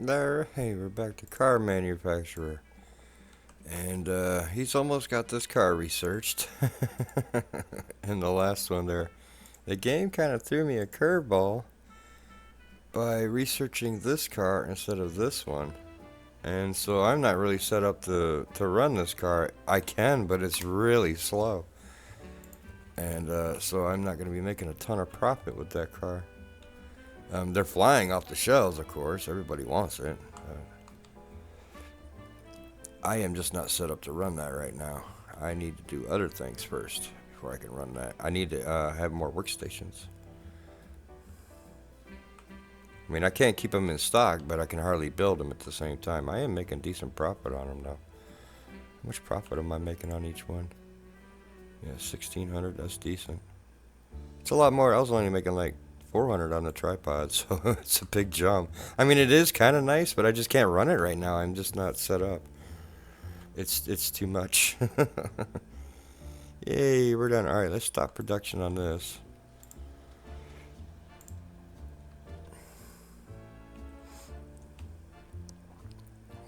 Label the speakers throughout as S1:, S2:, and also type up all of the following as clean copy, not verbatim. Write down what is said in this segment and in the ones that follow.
S1: There, hey, we're back to car manufacturer. And he's almost got this car researched. And the last one there. The game kind of threw me a curveball by researching this car instead of this one. And so I'm not really set up to run this car. I can, but it's really slow. And so I'm not going to be making a ton of profit with that car. They're flying off the shelves, of course. Everybody wants it. I am just not set up to run that right now. I need to do other things first before I can run that. I need to have more workstations. I mean, I can't keep them in stock, but I can hardly build them at the same time. I am making decent profit on them, though. How much profit am I making on each one? Yeah, 1,600. That's decent. It's a lot more. I was only making like 400 on the tripod, so it's a big jump. I mean, it is kind of nice, but I just can't run it right now. I'm just not set up. It's too much. Yay, we're done. Alright, let's stop production on this.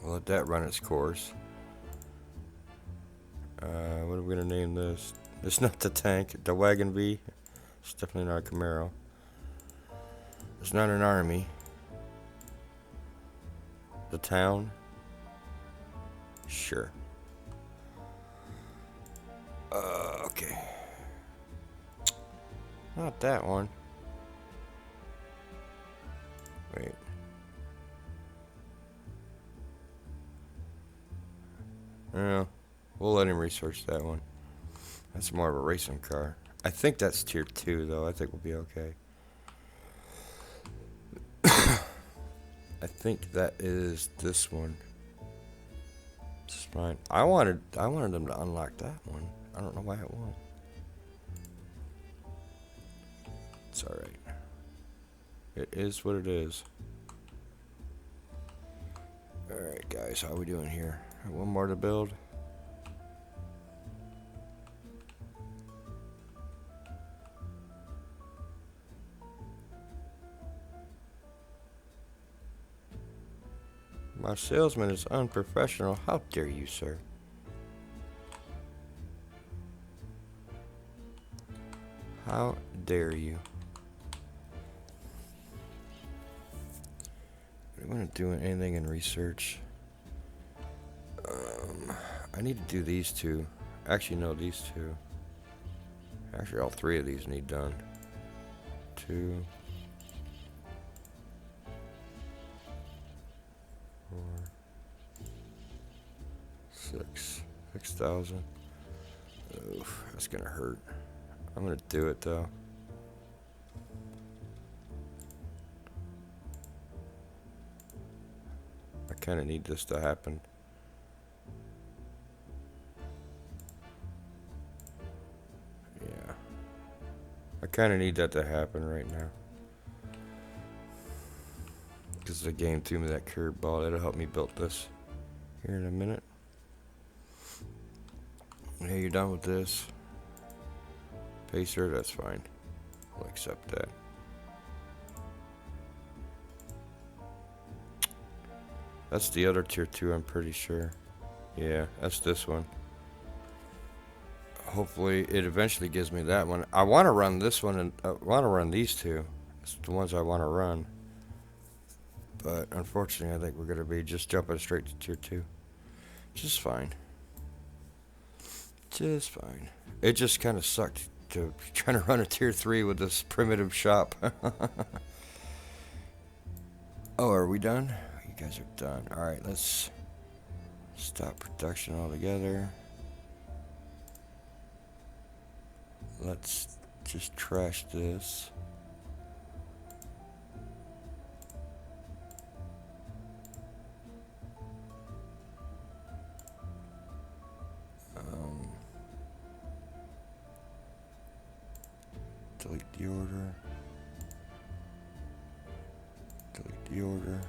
S1: We'll let that run its course. What are we going to name this? It's not the tank, the Wagon V. It's definitely not a Camaro. It's not an army. The town? Sure. Okay. Not that one. Wait. Yeah, we'll let him research that one. That's more of a racing car. I think that's tier 2, though. I think we'll be okay. I think that is this one. It's fine. I wanted them to unlock that one. I don't know why it won't. It's alright. It is what it is. Alright, guys, how are we doing here? One more to build. My salesman is unprofessional. How dare you, sir? How dare you? I don't want to do anything in research. I need to do these two. Actually, no, these two. Actually, all three of these need done. 2, 4, 6. 6,000. Oof, that's gonna hurt. I'm gonna do it though. I kinda need this to happen. Yeah. I kinda need that to happen right now. Because the game threw me that curveball. It'll help me build this here in a minute. Hey, you're done with this. Pacer, that's fine. We'll accept that. That's the other tier 2, I'm pretty sure. Yeah, that's this one. Hopefully, it eventually gives me that one. I want to run this one, and I want to run these two. It's the ones I want to run. But unfortunately, I think we're going to be just jumping straight to tier 2. Just fine. Just fine. It just kind of sucked to trying to run a tier 3 with this primitive shop. Oh, are we done? You guys are done. Alright, let's stop production altogether. Let's just trash this. Delete the order. Delete the order.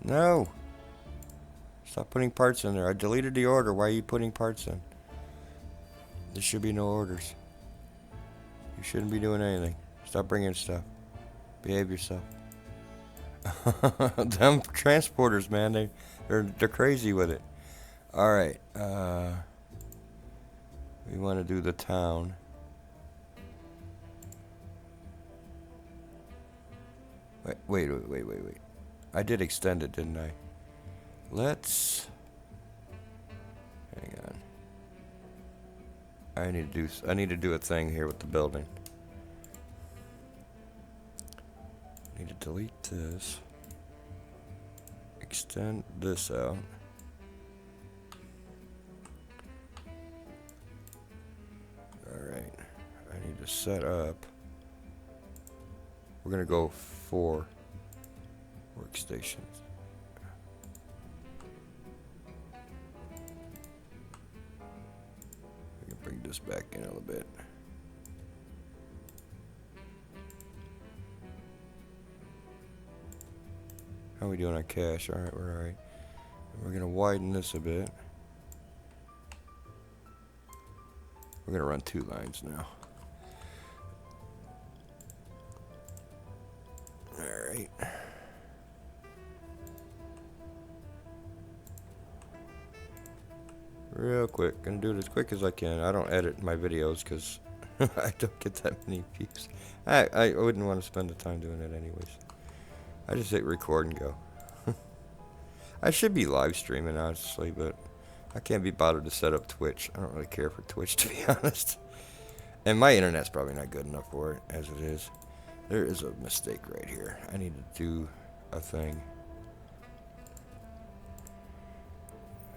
S1: No! Stop putting parts in there. I deleted the order. Why are you putting parts in? There should be no orders. You shouldn't be doing anything. Stop bringing stuff. Behave yourself. Them transporters, man, they're crazy with it. All right. We want to do the town. Wait. I did extend it, didn't I? Let's. Hang on. I need to do a thing here with the building. I need to delete this. Extend this out. Alright. I need to set up. We're gonna go 4 workstations. We can bring this back in a little bit. How are we doing on cache? Alright, we're alright. We're gonna widen this a bit. We're gonna run 2 lines now. Alright. Real quick. Gonna do it as quick as I can. I don't edit my videos because I don't get that many views. I wouldn't want to spend the time doing it anyways. I just hit record and go. I should be live streaming, honestly, but I can't be bothered to set up Twitch. I don't really care for Twitch, to be honest. And my internet's probably not good enough for it, as it is. There is a mistake right here. I need to do a thing.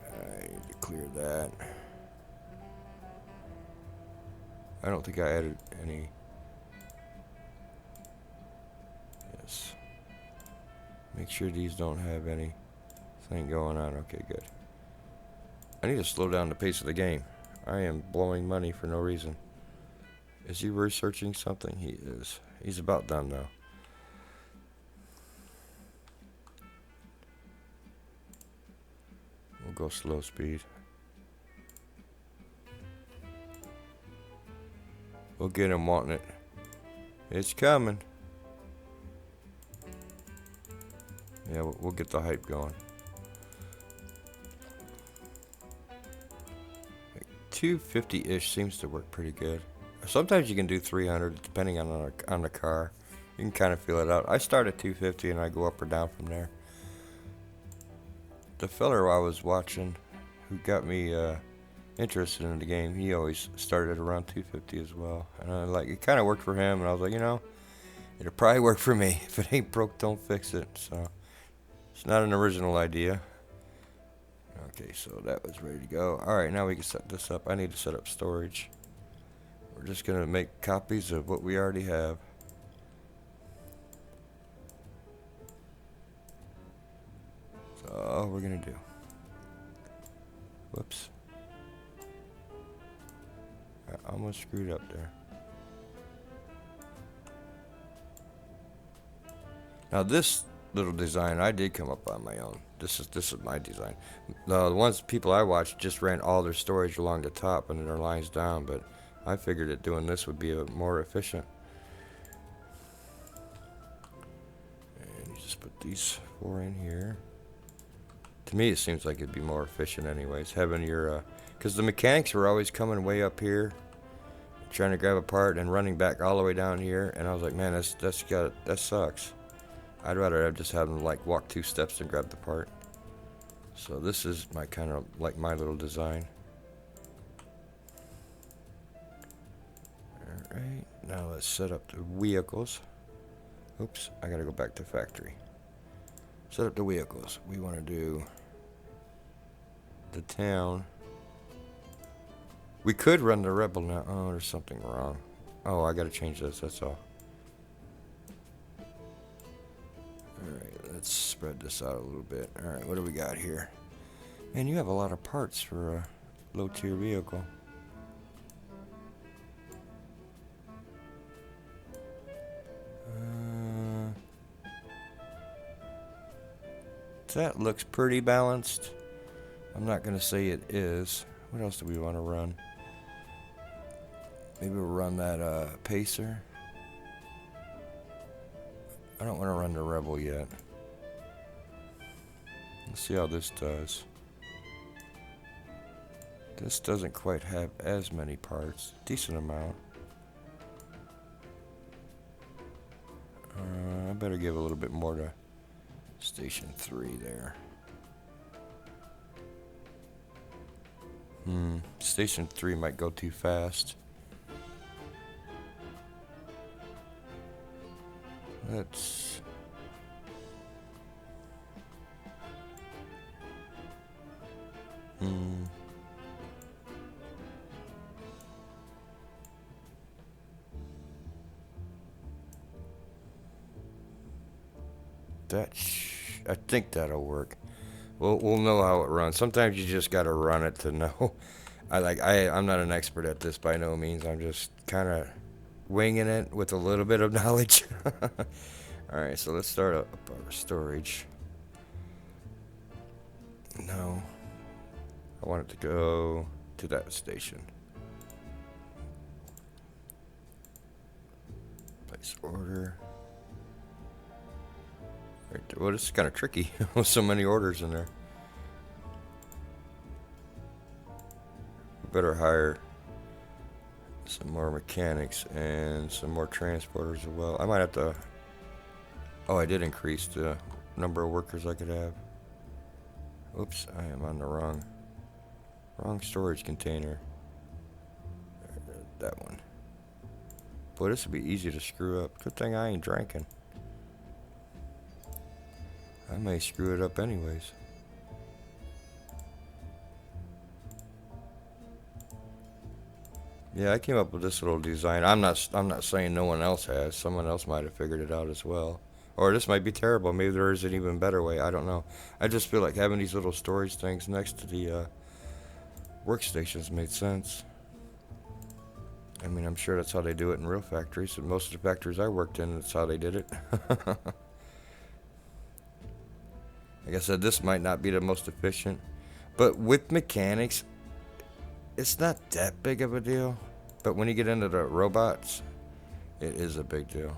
S1: I need to clear that. I don't think I added any. Yes. Make sure these don't have anything going on. Okay, good. I need to slow down the pace of the game. I am blowing money for no reason. Is he researching something? He is. He's about done though. We'll go slow speed. We'll get him wanting it. It's coming. Yeah, we'll get the hype going. 250-ish seems to work pretty good. Sometimes you can do 300 depending on the car. You can kind of feel it out. I start at 250 and I go up or down from there. The feller I was watching who got me interested in the game, he always started around 250 as well. And it kind of worked for him, and I was like, it'll probably work for me. If it ain't broke, don't fix it. So it's not an original idea. Okay, so that was ready to go. Alright, now we can set this up. I need to set up storage. We're just going to make copies of what we already have. So all we're going to do. Whoops. I almost screwed up there. Now this little design I did come up on my own. This is my design. The ones people I watched just ran all their storage along the top and their lines down, but I figured that doing this would be more efficient. And you just put these 4 in here. To me, it seems like it'd be more efficient anyways, having your, because the mechanics were always coming way up here, trying to grab a part and running back all the way down here, and I was like, man, that sucks. I'd rather just have them like walk 2 steps and grab the part. So this is my kind of like my little design. Alright, now let's set up the vehicles. Oops, I gotta go back to factory. Set up the vehicles. We want to do the town. We could run the rebel now. Oh, there's something wrong. Oh, I gotta change this, that's all. Alright, let's spread this out a little bit. Alright, what do we got here? Man, you have a lot of parts for a low tier vehicle. That looks pretty balanced. I'm not going to say it is. What else do we want to run? Maybe we'll run that Pacer. I don't want to run the Rebel yet. Let's see how this does. This doesn't quite have as many parts. Decent amount. I better give a little bit more to Station 3 there. Station 3 might go too fast. Let's... I think that'll work. We'll know how it runs. Sometimes you just gotta run it to know. I'm not an expert at this by no means. I'm just kind of winging it with a little bit of knowledge. All right, so let's start up our storage. No, I want it to go to that station. Place order. Well, this is kind of tricky with so many orders in there. We better hire some more mechanics and some more transporters as well. I might have to... Oh, I did increase the number of workers I could have. Oops, I am on the wrong storage container. That one. Boy, this would be easy to screw up. Good thing I ain't drinking. I may screw it up anyways. Yeah, I came up with this little design. I'm not saying no one else has. Someone else might have figured it out as well. Or this might be terrible. Maybe there is an even better way. I don't know. I just feel like having these little storage things next to the workstations made sense. I mean, I'm sure that's how they do it in real factories. And most of the factories I worked in, that's how they did it. Like I said, this might not be the most efficient, but with mechanics, it's not that big of a deal. But when you get into the robots, it is a big deal.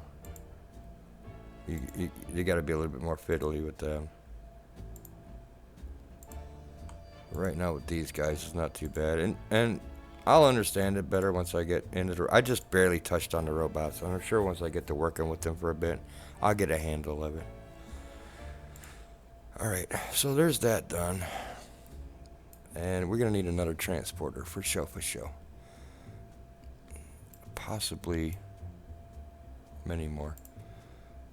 S1: You got to be a little bit more fiddly with them. Right now with these guys, it's not too bad, and I'll understand it better once I get into the... I just barely touched on the robots, and I'm sure once I get to working with them for a bit, I'll get a handle of it. Alright, so there's that done. And we're going to need another transporter for show. Possibly many more.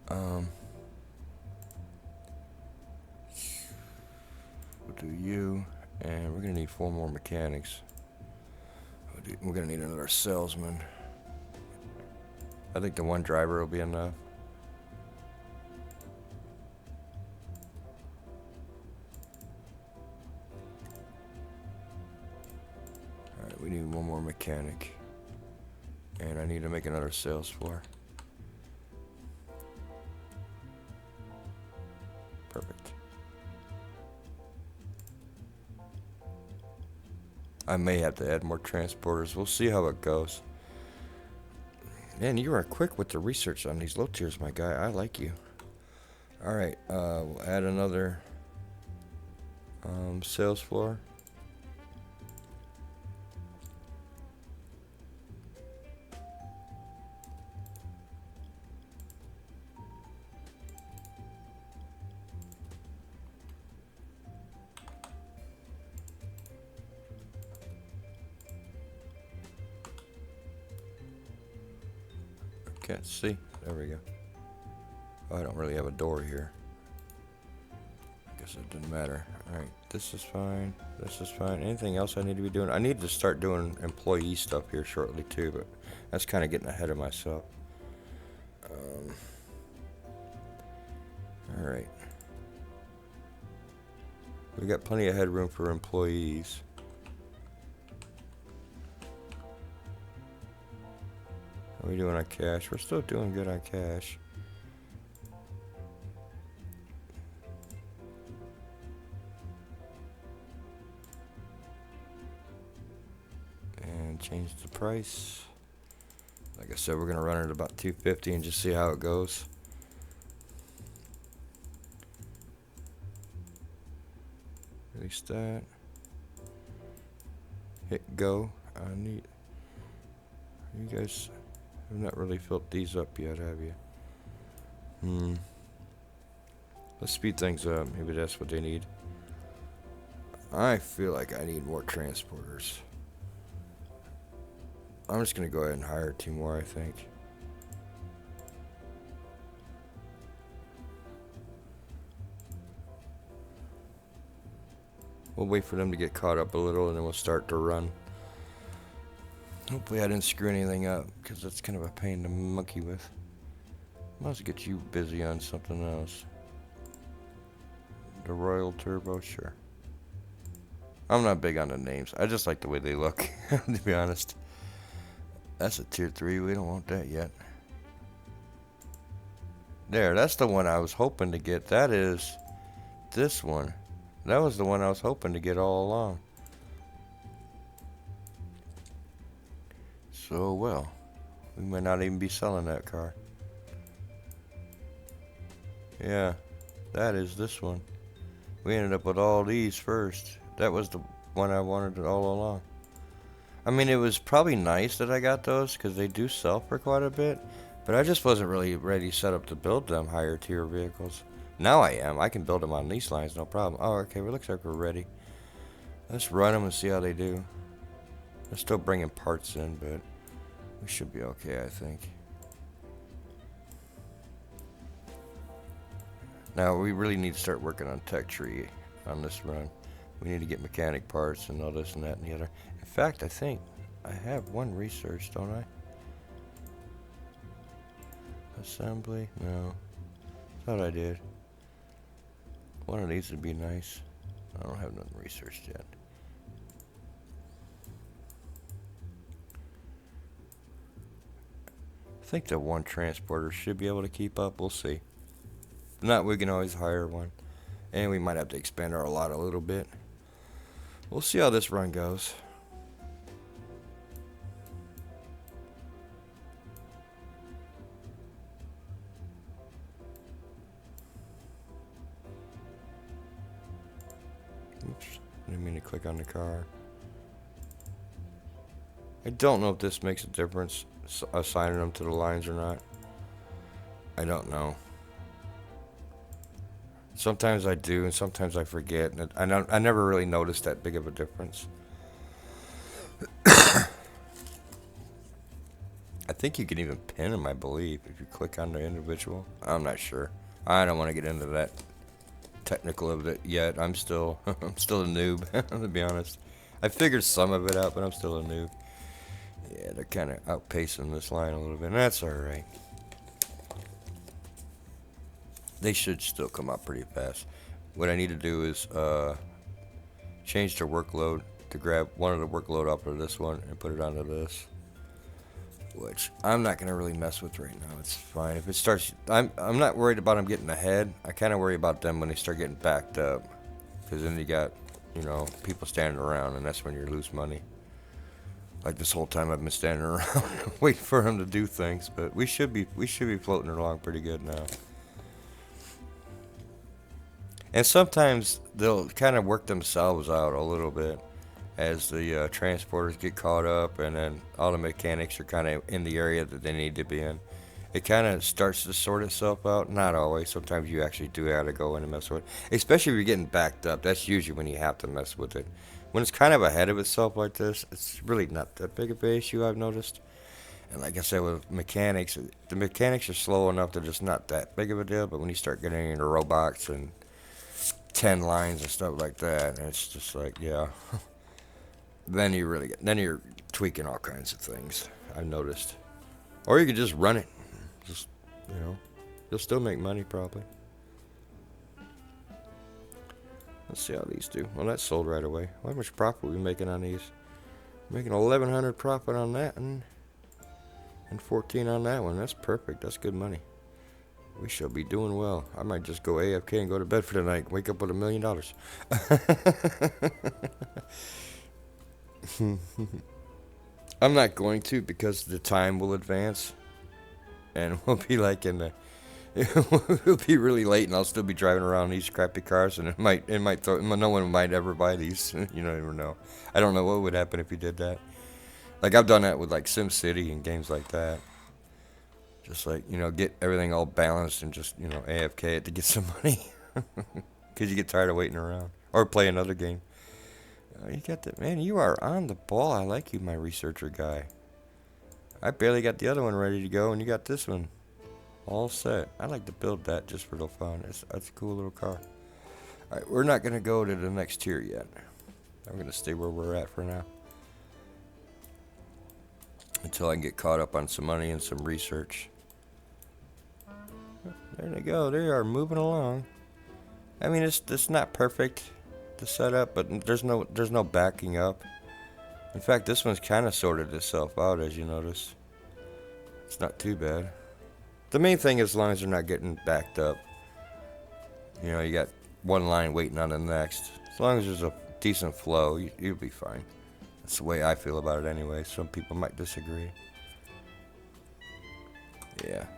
S1: We'll do you, and we're going to need 4 more mechanics. We're going to need another salesman. I think the one driver will be enough. We need 1 more mechanic. And I need to make another sales floor. Perfect. I may have to add more transporters. We'll see how it goes. Man, you are quick with the research on these low tiers, my guy. I like you. Alright, we'll add another sales floor. Can't see. There we go. Oh, I don't really have a door here. I guess it didn't matter. Alright, this is fine. This is fine. Anything else I need to be doing? I need to start doing employee stuff here shortly too, but that's kind of getting ahead of myself. Alright. We got plenty of headroom for employees. How are we doing on cash? We're still doing good on cash. And change the price. Like I said, we're going to run it at about 250 and just see how it goes. Release that. Hit go. I need... You guys have not really filled these up yet, have you? Let's speed things up. Maybe that's what they need. I feel like I need more transporters. I'm just going to go ahead and hire 2 more, I think. We'll wait for them to get caught up a little and then we'll start to run. Hopefully I didn't screw anything up, because that's kind of a pain to monkey with. Might as well get you busy on something else. The Royal Turbo, sure. I'm not big on the names. I just like the way they look, to be honest. That's a tier 3. We don't want that yet. There, that's the one I was hoping to get. That is this one. That was the one I was hoping to get all along. So, well, we might not even be selling that car. Yeah, that is this one. We ended up with all these first. That was the one I wanted all along. I mean, it was probably nice that I got those, because they do sell for quite a bit. But I just wasn't really ready set up to build them higher tier vehicles. Now I am. I can build them on these lines, no problem. Oh, okay, well, looks like we're ready. Let's run them and see how they do. They're still bringing parts in, but we should be okay, I think. Now, we really need to start working on tech tree on this run. We need to get mechanic parts and all this and that and the other. In fact, I think I have one research, don't I? Assembly? No. Thought I did. One of these would be nice. I don't have nothing researched yet. I think the one transporter should be able to keep up. We'll see. If not, we can always hire one. And we might have to expand our lot a little bit. We'll see how this run goes. Oops, didn't mean to click on the car. I don't know if this makes a difference, assigning them to the lines or not. I don't know. Sometimes I do, and sometimes I forget. And I never really noticed that big of a difference. I think you can even pin them, I believe, if you click on the individual. I'm not sure. I don't want to get into that technical of it yet. I'm still a noob, to be honest. I figured some of it out, but I'm still a noob. Yeah, they're kind of outpacing this line a little bit, and that's alright. They should still come up pretty fast. What I need to do is change the workload to grab one of the workload off of this one and put it onto this. Which I'm not going to really mess with right now. It's fine. If it starts... I'm not worried about them getting ahead. I kind of worry about them when they start getting backed up. Because then you got, you know, people standing around, and that's when you lose money. Like this whole time I've been standing around waiting for them to do things. But we should be floating along pretty good now. And sometimes they'll kind of work themselves out a little bit as the transporters get caught up, and then all the mechanics are kind of in the area that they need to be in. It kind of starts to sort itself out. Not always. Sometimes you actually do have to go in and mess with it. Especially if you're getting backed up. That's usually when you have to mess with it. When it's kind of ahead of itself like this, it's really not that big of an issue, I've noticed. And like I said, with mechanics, the mechanics are slow enough that it's not that big of a deal. But when you start getting into robots and 10 lines and stuff like that, and it's just like, yeah. Then you're tweaking all kinds of things, I've noticed. Or you could just run it. Just, you know, you'll still make money probably. Let's see how these do. Well, that sold right away. How much profit are we making on these? Making 1,100 profit on that and 14 on that one. That's perfect. That's good money. We shall be doing well. I might just go AFK and go to bed for the night. Wake up with $1 million. I'm not going to because the time will advance, and we'll be like in the. It'll be really late, and I'll still be driving around these crappy cars, and no one might ever buy these. You never know. I don't know what would happen if you did that. Like I've done that with like SimCity and games like that. Just like get everything all balanced and just AFK it to get some money, because you get tired of waiting around or play another game. You got that, man. You are on the ball. I like you, my researcher guy. I barely got the other one ready to go, and you got this one all set. I like to build that just for the fun. That's a cool little car. All right, we're not gonna go to the next tier yet. I'm gonna stay where we're at for now until I can get caught up on some money and some research. There they go. They are moving along. I mean, it's not perfect, the setup, but there's no backing up. In fact, this one's kind of sorted itself out, as you notice. It's not too bad. The main thing is, as long as they're not getting backed up. You got one line waiting on the next. As long as there's a decent flow, you'll be fine. That's the way I feel about it anyway. Some people might disagree.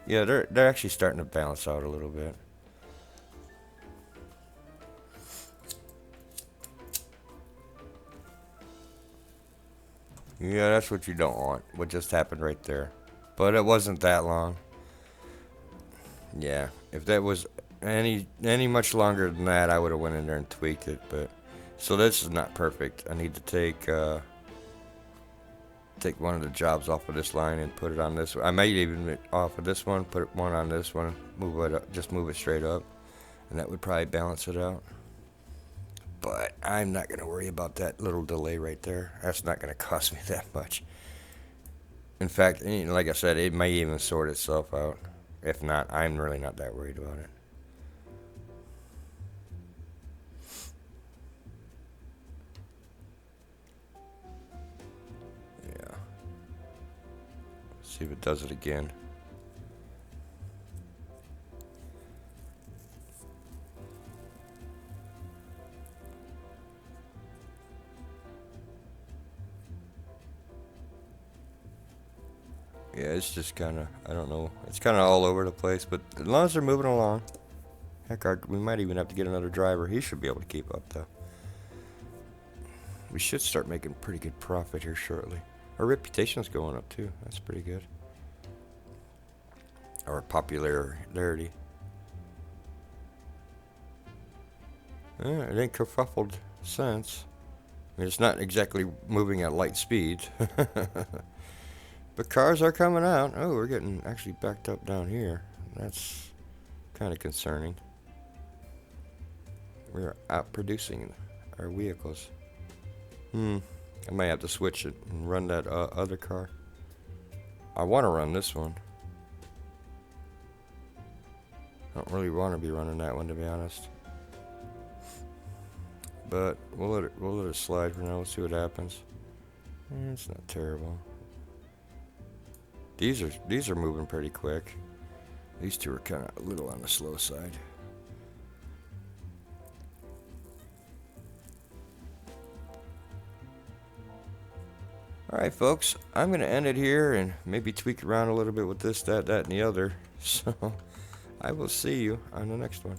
S1: Yeah, they're actually starting to balance out a little bit. Yeah, that's what you don't want. What just happened right there. But it wasn't that long. Yeah, if that was any much longer than that, I would have went in there and tweaked it. But so this is not perfect. I need to take one of the jobs off of this line and put it on this one. I might even off of this one, put one on this one, move it up, just move it straight up, and that would probably balance it out. But I'm not going to worry about that little delay right there. That's not going to cost me that much. In fact, like I said, it may even sort itself out. If not, I'm really not that worried about it. Yeah. See if it does it again. Yeah, it's just kind of, I don't know. It's kind of all over the place, but as long as they're moving along. Heck, we might even have to get another driver. He should be able to keep up, though. We should start making pretty good profit here shortly. Our reputation's going up, too. That's pretty good. Our popularity. It ain't kerfuffled since. I mean, it's not exactly moving at light speed. But cars are coming out. Oh, we're getting actually backed up down here. That's kind of concerning. We're outproducing our vehicles. I might have to switch it and run that other car. I want to run this one. I don't really want to be running that one, to be honest. But we'll let it slide for now. Let's see what happens. It's not terrible. These are moving pretty quick. These two are kind of a little on the slow side. Alright folks, I'm going to end it here and maybe tweak around a little bit with this, that, and the other. So, I will see you on the next one.